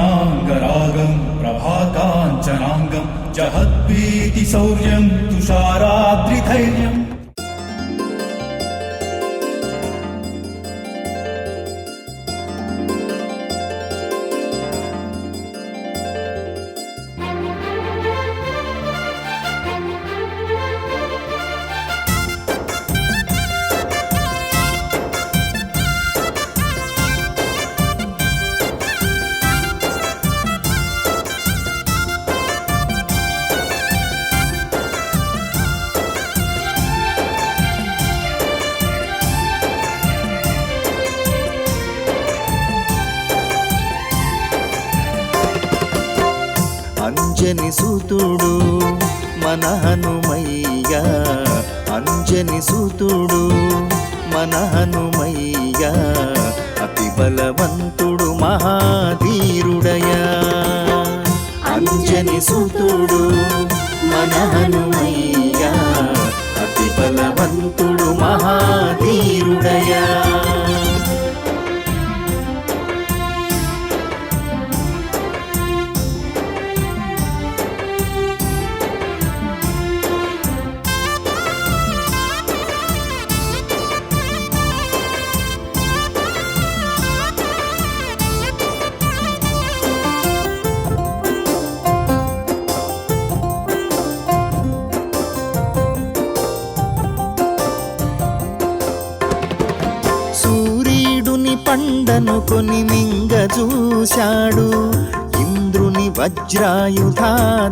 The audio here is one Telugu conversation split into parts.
పూర్ణాంగరాగం ప్రభాకాంచనాంగం జహద్భీతి శౌర్యం తుషారాద్రిధైర్యం. అంజని సుతుడు మన హనుమయ్య, అంజని సుతుడు మన హనుమయ్య, అతి బలవంతుడు మహాధీరుడయా. అంజని సుతుడు మన హనుమయ్య, అతి బలవంతుడు మహాధీరుడయా. పండను కొని మింగ చూశాడు, ఇంద్రుని వజ్రాయుధ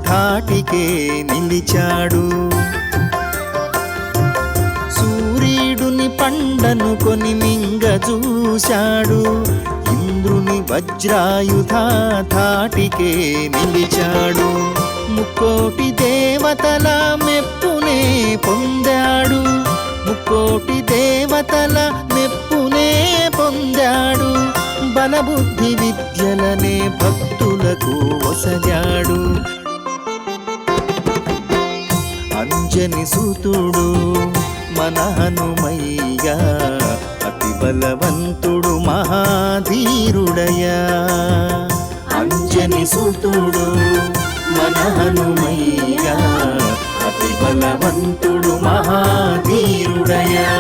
ధాటికే నిలిచాడు. సూర్యుడుని పండను కొని మింగ చూశాడు, ఇంద్రుని వజ్రాయుధ ధాటికే నిలిచాడు. ముక్కోటి దేవతల మెప్పునే పొందాడు, ముక్కోటి దేవతల మెప్పునే పొందాడు. బలబుద్ధి విద్యలనే భక్తులకు వసగాడు. అంజని సుతుడు మన హనుమయ్య, అతి బలవంతుడు మహాధీరుడయా. అంజని సుతుడు మన హనుమయ్య, అతి బలవంతుడు మహాధీరుడయా.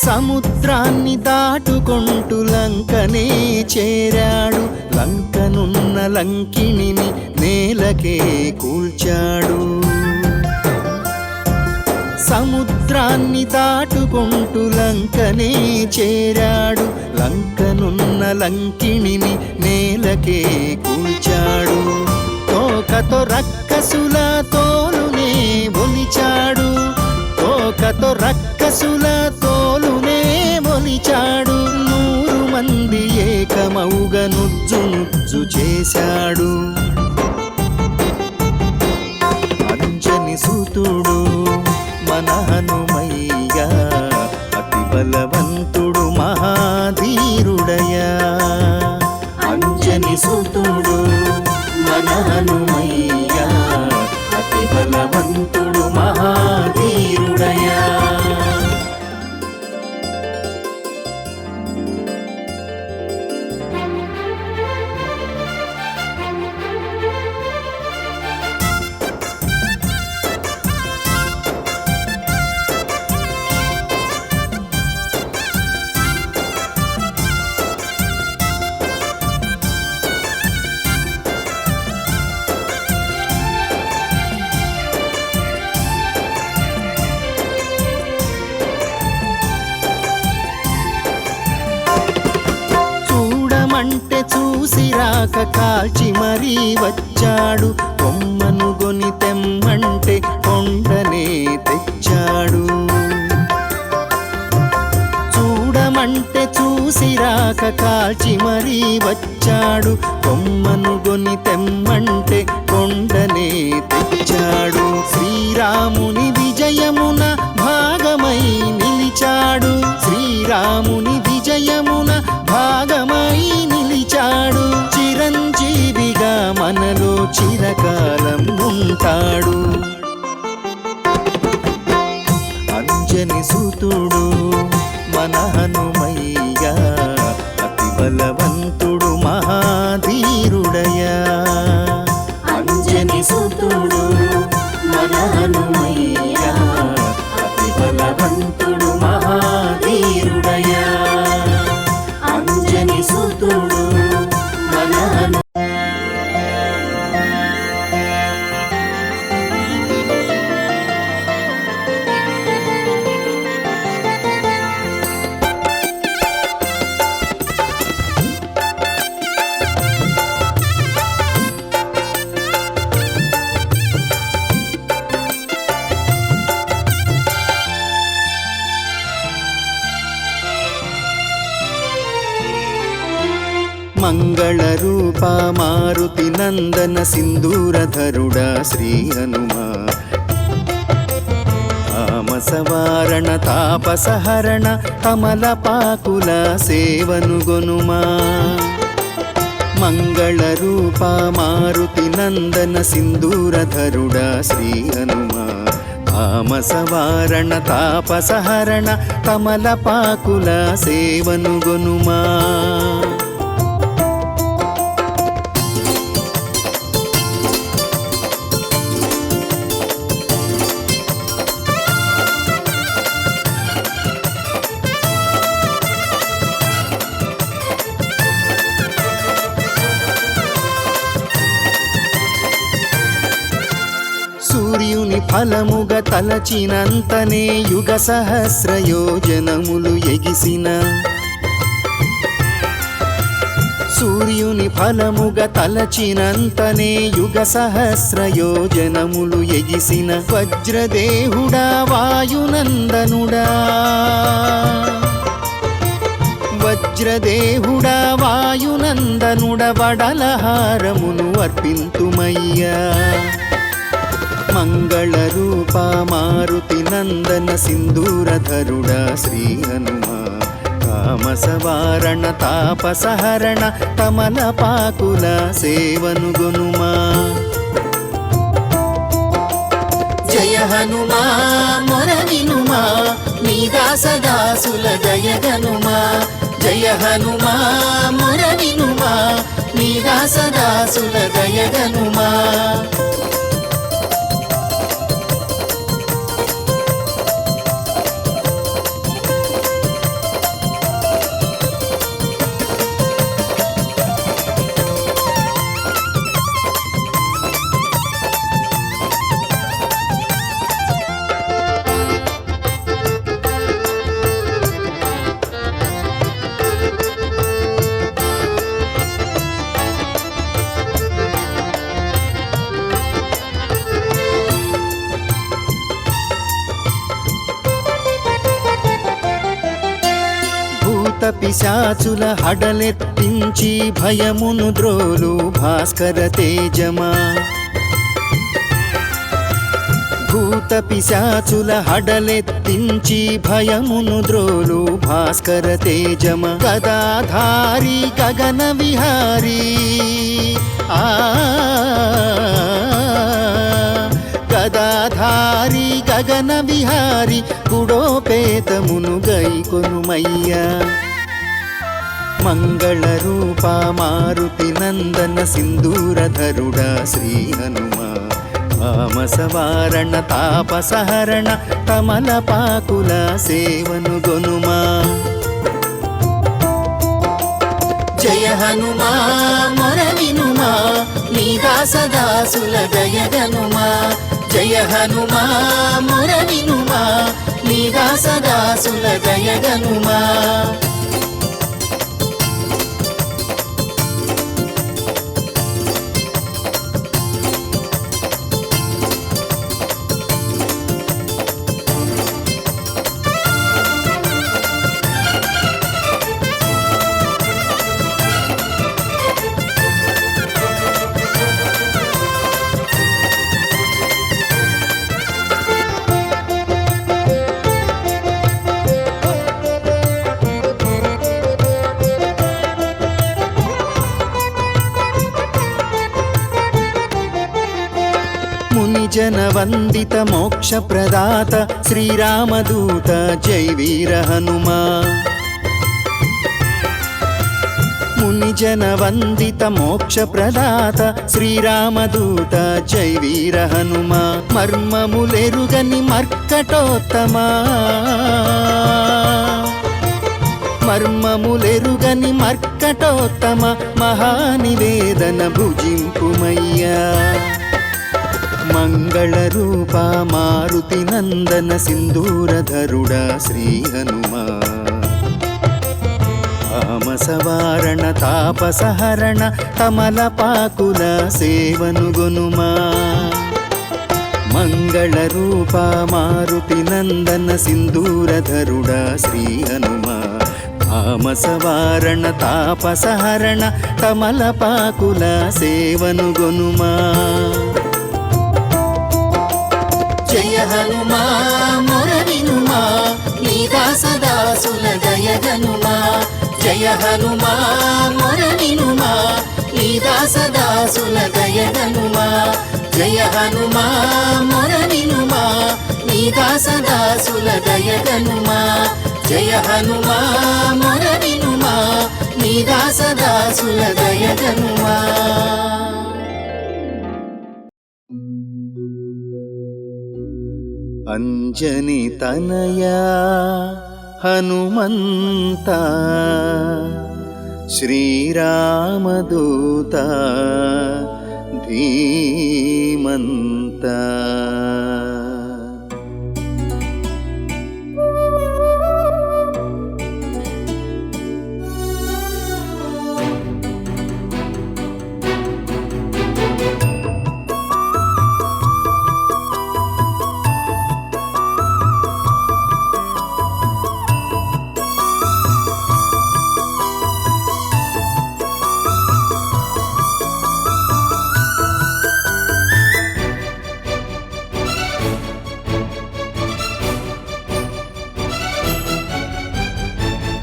సముద్రాన్ని దాటుకుంటూ లంకనే చేరాడు, లంకనున్న లంకిణిని నేలకే కూల్చాడు. సముద్రాన్ని దాటుకుంటూ లంకనే చేరాడు, లంకనున్న లంకిణిని నేలకే కూల్చాడు. తోకతో రక్కసుల తోలునే ఒలిచాడు, తోకతో రక్కసుల తోలునే ఒలిచాడు. 100 మంది ఏకమౌగ నుజ్జు నుజ్జు చేశాడు. అంజని సుతుడు మన హనుమయ్య, అతి బలవంతుడు మహాధీరుడయా. అంజని సుతుడు మన హనుమయ్య, అతి బలవంతుడు మహాధీరుడయా. అంటే చూసి రాక కాల్చి మరీ వచ్చాడు, కొమ్మను గొని తెమ్మంటే కొండనే తెచ్చాడు. చూడమంటే చూసి చూసిరాక కాల్చి మరీ వచ్చాడు, కొమ్మను గొని తెమ్మంటే కొండనే తెచ్చాడు. శ్రీరాముని విజయమున భాగమై నిలిచాడు, శ్రీరాముని విజయమున భాగమై నిలిచాడు. చిరంజీవిగా మనలో చిరకాలం ఉంటాడు. అంజని సుతుడు మన హనుమయ్య, అతి బలవంతుడు మహాధీరుడయ్యా. అంజని సుతుడు మన హనుమయ్య, అతి బలవంతుడు మహాధీరుడయ్యా. అంజని సుతుడు మన హను మంగళ రూప మారుతి నందన సింధూరధరుడా శ్రీ హనుమా. తామసవారణ తాపసహరణ కమలపాకుల సేవను గొనుమా. మంగళ రూప మారుతి నందన సింధూరధరుడా శ్రీ హనుమా. తామసవారణ తాపసహరణ కమలపాకుల సేవను గొనుమా. సూర్యుని ఫలముగా తలచినంతనే యుగ సహస్ర యోజనములు ఎగిసిన. సూర్యుని ఫలముగా తలచినంతనే యుగ సహస్ర యోజనములు ఎగిసిన. వజ్రదేహుడా వాయునందనుడా, వజ్రదేహుడా వాయునందనుడ వడలహారమును అర్పింతుమయ్యా. మంగళ రూప మారుతి నందన సింధూరధరుడా శ్రీ హనుమా. తామసవారణ తాపసహరణ కమలపాకుల సేవను గొనుమా. జయ హనుమా మొర వినుమా, నీ దాసదాసుల దయగనుమా. జయ హనుమా మొర వినుమా, నీ దాసదాసుల దయగనుమా. పిశాచుల హడలెత్తించి భయమును ద్రోలు భాస్కర తేజమా. భూత పిశాచుల హడలెత్తించి భయమును ద్రోలు భాస్కర తేజమ. గదాధారి గగన విహారీ ఆ గదాధారి గగన విహారి గుడోపేతమును గైకొనుమయ్యా. మంగళ రూప మారుతి నందన సింధూరధరుడా శ్రీ హనుమా. తామసవారణ తాపసహరణ కమలపాకుల సేవను గొనుమా. జయ హనుమా మొర వినుమా, నీ దాసదాసుల దయగనుమా. జయ హనుమా మొర వినుమా, నీ దాసదాసుల దయగనుమా. మునిజన వందిత మోక్ష ప్రదాత శ్రీరామదూత జై వీర హనుమా. మునిజన వందిత మోక్ష ప్రదాత శ్రీరామదూత జై వీర హనుమా. మర్మములెరుగని మర్కటోత్తమా, మర్మములెరుగని మర్కటోత్తమ మహానివేదన భుజింపుమయ్యా. మంగళ రూప మారుతి నందన సింధూరధరుడా శ్రీ హనుమా. తామసవారణ తాపసహరణ తమలపాకుల సేవనుగొనుమా. మంగళ రూప మారుతి నందన సింధూరధరుడా శ్రీ హనుమా. తామసవారణ తాపసహరణ తమలపాకుల సేవనుగొనుమా. జయ హనుమా మొర వినుమా, నీ దాసదాసుల దయగనుమా. జయ హనుమా మొర వినుమా, నీ దాసదాసుల దయగనుమా. జయ హనుమా మొర వినుమా, నీ దాసదాసుల దయగనుమా. జయ హనుమా మొర వినుమా, నీ దాసదాసుల దయగనుమా. అంజని తనయా హనుమంత శ్రీరామదూత ధీమంత.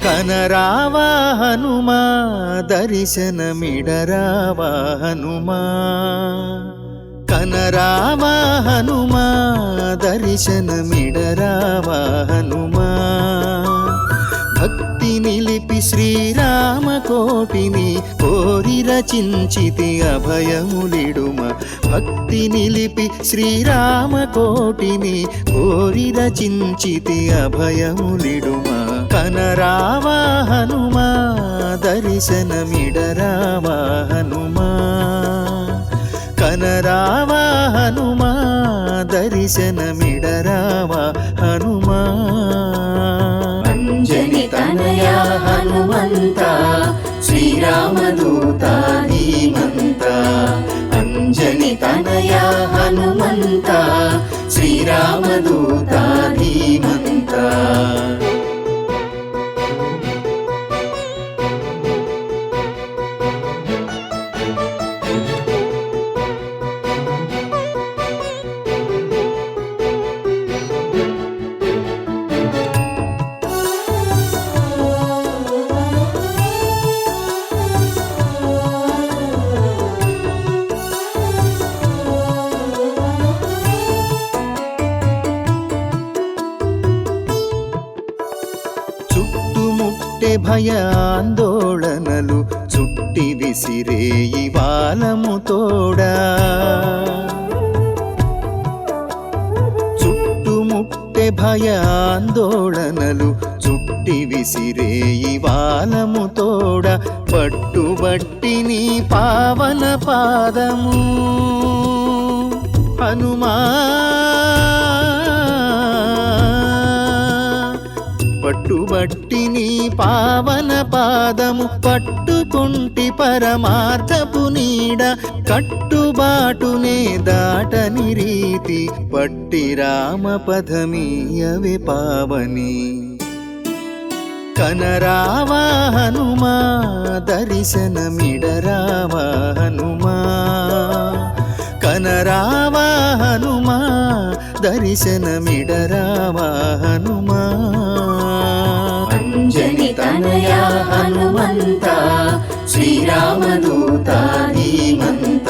కనరావా హనుమా దర్శనమిడరావా హనుమా. కనరావా హనుమా దర్శనమిడరావా హనుమా. భక్తి నిలిపి శ్రీరామకోటిని కోరి రచించితి అభయములిడుమ. భక్తి నిలిపి శ్రీరామకోటిని కోరి రచించితి అభయములిడుమ. కనరావా హనుమా దర్శనమిడరావా హనుమా. కనరావా హనుమా దర్శనమిడరావా హనుమా. అంజని తనయా హనుమంత శ్రీరామదూత ధీమంత. అంజని తనయా హనుమంత శ్రీరామదూత ధీమంత. భయాందోళనలు చుట్టి విసిరేయి వాలము తోడా. చుట్టుముట్టె భయాందోళనలు చుట్టి విసిరేయి వాలము తోడా. పట్టుబట్టి నీ పావన పాదము హనుమా. పట్టుబట్టి నీ పావన పాదము పట్టుకుంటి పరమార్థపు నీడ. కట్టుబాటునే దాటని రీతి పట్టి రామ పదమీయవే పావని. కనరావా హనుమా దర్శనమిడరావా హనుమా. కనరావా హనుమా దర్శనమిడరావా హనుమా. అంజని తనయా హనుమంత శ్రీరామదూత ధీమంత.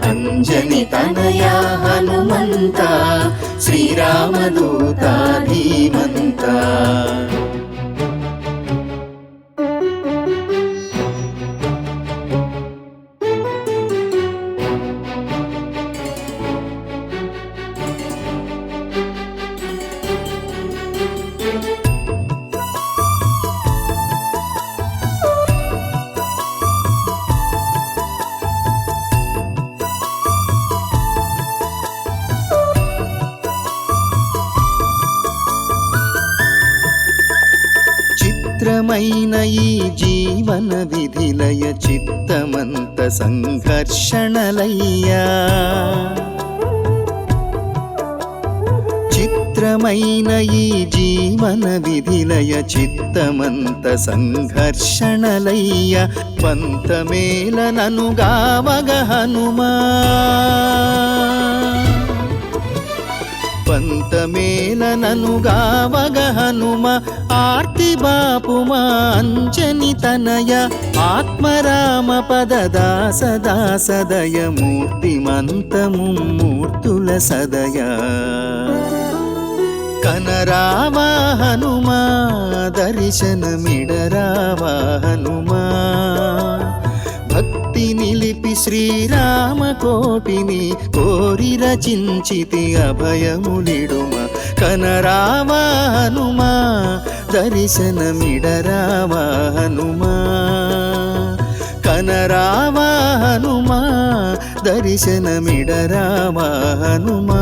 అంజని तनय हनुमन्त श्रीरामदूत धीमन्त చిత్రమైన ఈ జీవన విధిలయ చిత్తమంత సంఘర్షణలయ్యా చిత్రమైన ఈ జీవన విధిలయ చిత్తమంత సంఘర్షణలయ్య పంతమేల ననుగావగ హనుమా పంతమేల ననుగావగ హనుమ ఆర్తి బాపుమా అంజని తనయ ఆత్మరామ పద దాస దాసదయ మూర్తిమంతము మూర్తుల సదయ కనరావా హనుమా దర్శనమిడరావా హనుమా భక్తి నిలిపి శ్రీరామ కోటిని కోరి రచించితి అభయములిడుమ కనరావా హనుమా దర్శనమిడరావా హనుమా కనరావా హనుమా దర్శనమిడరావా హనుమా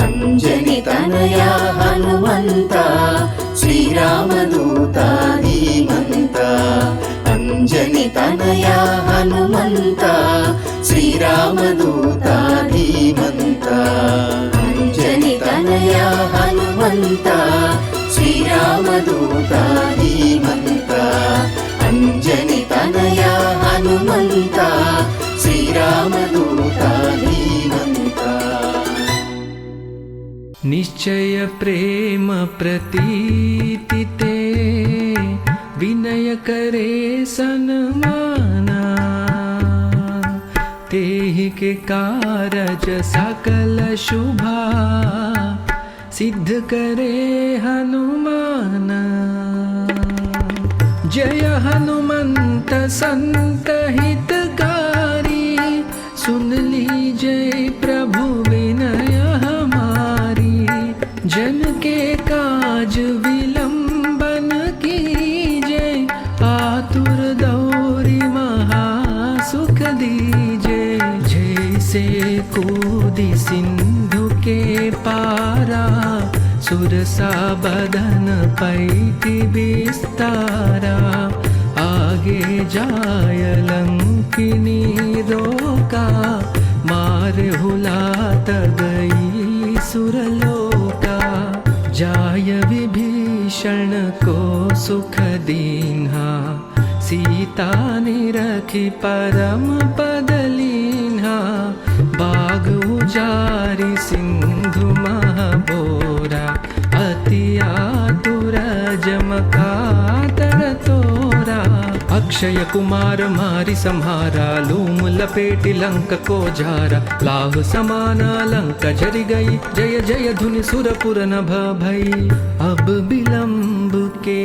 అంజని తనయ హనుమంత శ్రీరామదూత ధీమంత అంజని తనయ హనుమంత శ్రీరామదూత ధీమంత అంజని తనయ హనుమంత శ్రీరామదూత ధీమంత అంజని తనయ హనుమంత శ్రీరామదూత ధీమంత निश्चय प्रेम प्रतीति ते विनय करे सन्माना तेहि के कारज सकल शुभा सिद्ध करे हनुमान जय हनुमंत संत हितकारी सुन लीजय प्रभु विनय हमारी जन के काज विलंबन कीजय आतुर दौरी महासुख दीजय जैसे कूदी सिंधु के पारा सुरसा बदन पैठी विस्तारा आगे जाय लंकिनी रोका मार हुलात गई सुरलोका जाय विभीषण को सुख दीन्हा सीता निरखी परम पद लीन्हा बाग उजारी सिंधु महाबोरा अति आतुर जमकातर तोरा अक्षय कुमार मारि संहारा लूम लपेटि लंक को झारा लाह समाना लंक जरि गई जय जय धुनि सुरपुर नभ भई अब विलंब के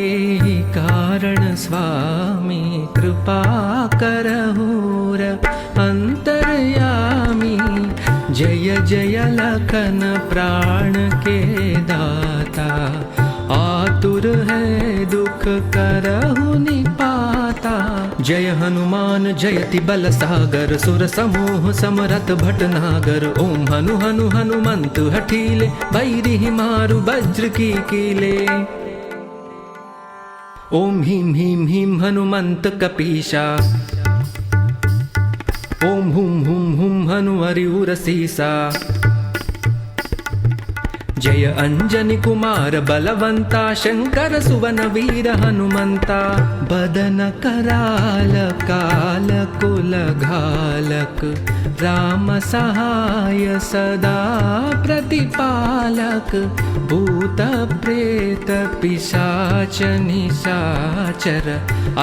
ही कारण स्वामी कृपा करहूर अंतर्यामी जय जय लखन प्राण के दाता आतुर है दुख करहु निपाता जय हनुमान जयति बल सागर सुर समूह समरथ भटनागर ओम हनु हनु हनुमंत हठीले बैरी मारु वज्र की कीले ओम ह्रीं ह्रीं ह्रीं हनुमंत कपीशा ओम हुम हुम हुम हनु हरिउर सीसा जय अंजनी कुमार बलवंता शंकर सुवन वीर हनुमंता बदन कराल काल कुल घालक राम सहाय सदा प्रतिपालक भूत प्रेत पिशाच निशाचर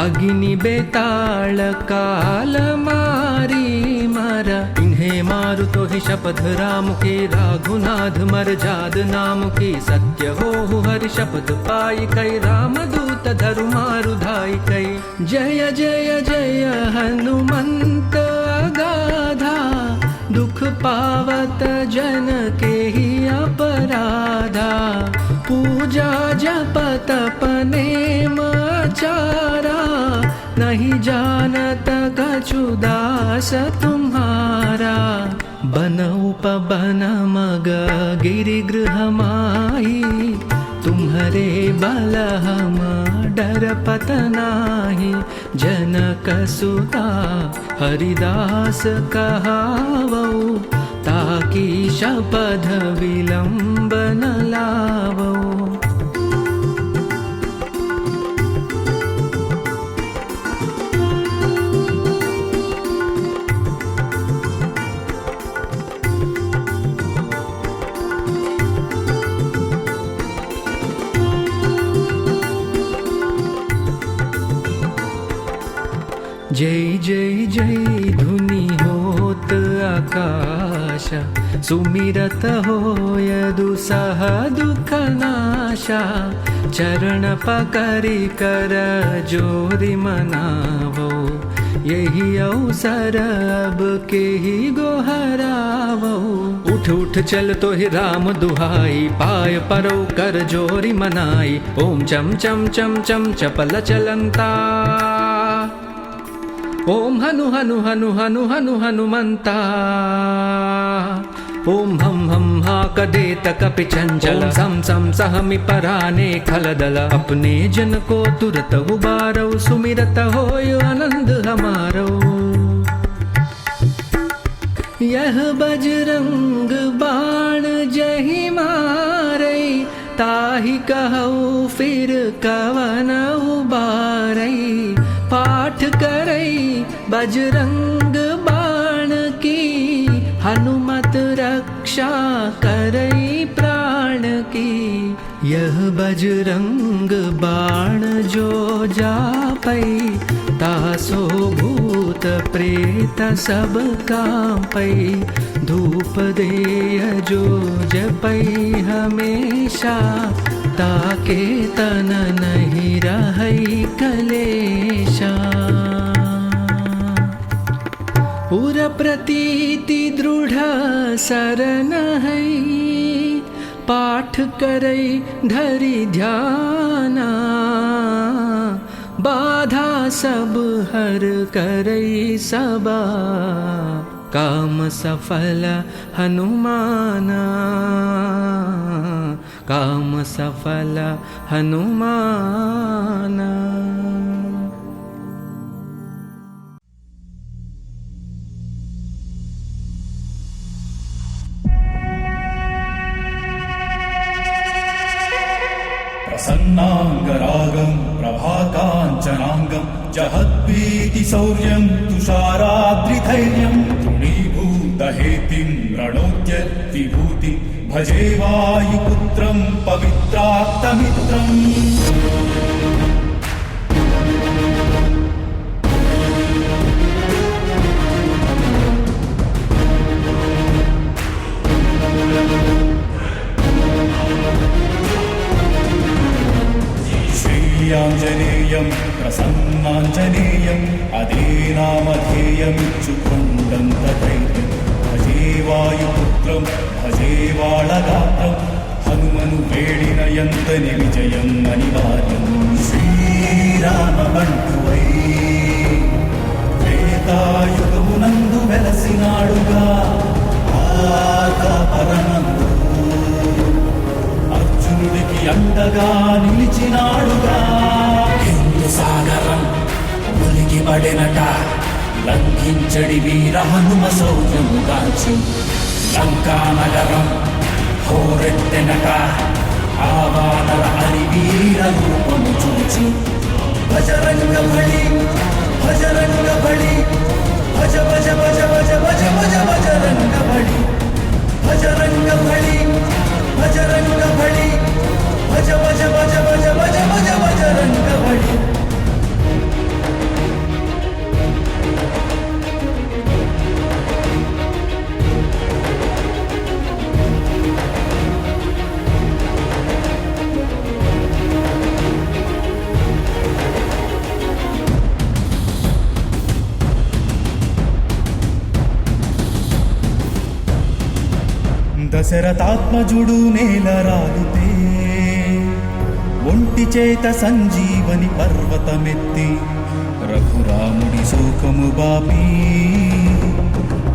अग्नि बेताल काल मारी मर इन्हें जिन्हें मारु तो ही शपथ राम की, राघुनाथ मर जाद नाम की। सत्य हो हरि शपथ पाई कई, राम दूत धरु मारु धाई कई। जय जय जय हनुमंत अगाधा, दुख पावत जन के ही अपराधा। पूजा जप तप नेम आचारा, नहीं जानत कछु दास तुम्हारा। बन उपबन मग गिरि गृह माही, तुम्हारे बल हम डरपत नाही। जनक सुता हरिदास कहावऊ, ताकि शपथ विलंब न लावऊ। जय जय जय धुनि होत आकाश, सुमिरत होय दुसह दुख नाशा। चरण पकड़ि कर जोरि मनावो, यही अवसर अब के ही गोहरावो। उठ उठ चल तो ही राम दुहाई, पाय परो कर जोरि मनाई। ओम चम चम चम चम चपल चलंता, ओम हनु हनु हनु हनु हनु हनुमंता। ओम हम हम हा कदेत कपि चंचल, सम सम सहमि पराने खलदल। अपने जन को तुरत उबारो, सुमिरत होय आनंद हमारो। यह बजरंग बाण जहि मारै, ताहि कहु फिर कवन उबारै। पाठ करई बजरंग बाण की, हनुमत रक्षा करई प्राण की। यह बजरंग बाण जो जापई, तासो भूत प्रेत सब कांपई। धूप देय जो जपई हमेशा, ताके तन नहीं रहई कलेशा। पुर प्रतीति दृढ़ सरन है, पाठ करई धरि ध्याना। बाधा सब हर करई सबा, काम सफल हनुमाना। काम सफल हनुमाना। प्रसन्नाङ्गरागं प्रभाकाञ्चनाङ्गं, जहद्भीतिशौर्यं तुषाराद्रिधैर्यं। तृणीभूतहेतिं रणोद्य विभूतिं, भजे वायुपुत्रं पवित्रात्तमित्रम्। श्रीयाञ्जनेयं प्रसन्नाञ्जनेयम्, अदेनामधेयमिच्छुकन्दं तथैर्यं। भजे वायुपुत्रं भजे वाळगात्रं, हनुमनु वेडिन यन्तनि विजयम् अनिवार्यम्। శ్రీరామబంటువై త్రేతాయుగమునందు వెలసినాడుగా, ఆకాపరనందు అర్జునుడికి అండగా నిలిచినాడుగా. హిందూ సాగరం మునిగిబడినట, లంఘించడి వీర హనుమ శౌర్యము గాంచి. లంకా నగరం హోరెత్తెనట, ఆవానర హరి వీర రూపము చూచి. భజరంగ బలి భజరంగ బలి, భజ భజ భజ భజ భజ భజ భజరంగ బలి. భజరంగ బలి భజరంగ బలి, భజ భజ భజ భజ భజ భజ భజరంగ బలి. దశరథాత్మజుడు నేల రాలితే ఒంటి చేత సంజీవని పర్వతమెత్తి రఘురాముడి శోకము బాపి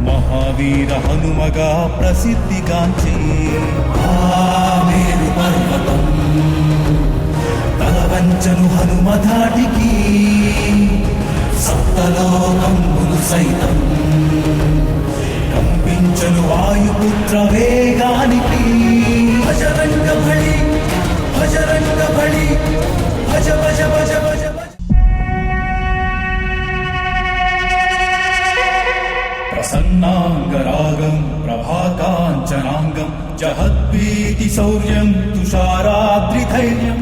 మహావీర హనుమగా ప్రసిద్ధిగాంచే ఆ మేరు పర్వతం తలవంచను హనుమ ధాటికి సప్తలోకములు సైతం కంపించను వాయుపుత్ర వేగానికి భజరంగ బలి భజరంగ బలి భజ భజ భజ భజ భజ ప్రసన్నాంగరాగం ప్రభాకాంచనాంగం జహద్భీతి శౌర్యం తుషారాద్రి ధైర్యం